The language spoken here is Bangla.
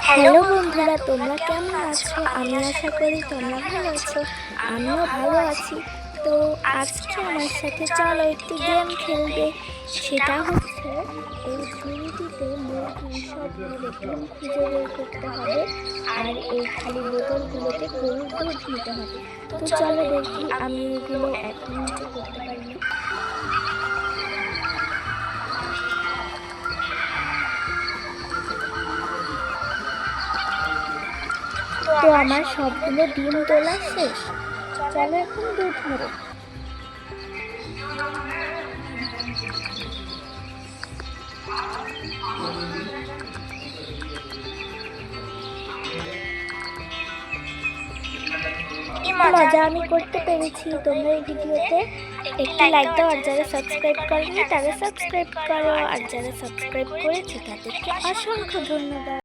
হ্যালো বন্ধুরা, তোমরা কেমন আছো? আমি আশা করি তোমরা ভালো আছো। আমিও ভালো আছি। তো আজকে আমার সাথে চলো একটি গেম খেলবে। সেটা হচ্ছে এই ঝুড়িটিতে মুরগি সবগুলোকে খুঁজে বের করতে হবে, আর এই খালি বোতলগুলোতে গরুর দুধ নিতে হবে। তো চলো দেখি আমি এগুলো এক মিনিটে করতে পারি না। তো আমার সবগুলো ডিম তোলা শেষ। চলো এখন দুধ নেব। মজা আমি করতে পেরেছি। তোমরা এই ভিডিওতে একটি লাইক দাও, আর যারা সাবস্ক্রাইব করেনি তারা সাবস্ক্রাইব করো, আর যারা সাবস্ক্রাইব করেছে তাদেরকে অসংখ্য ধন্যবাদ।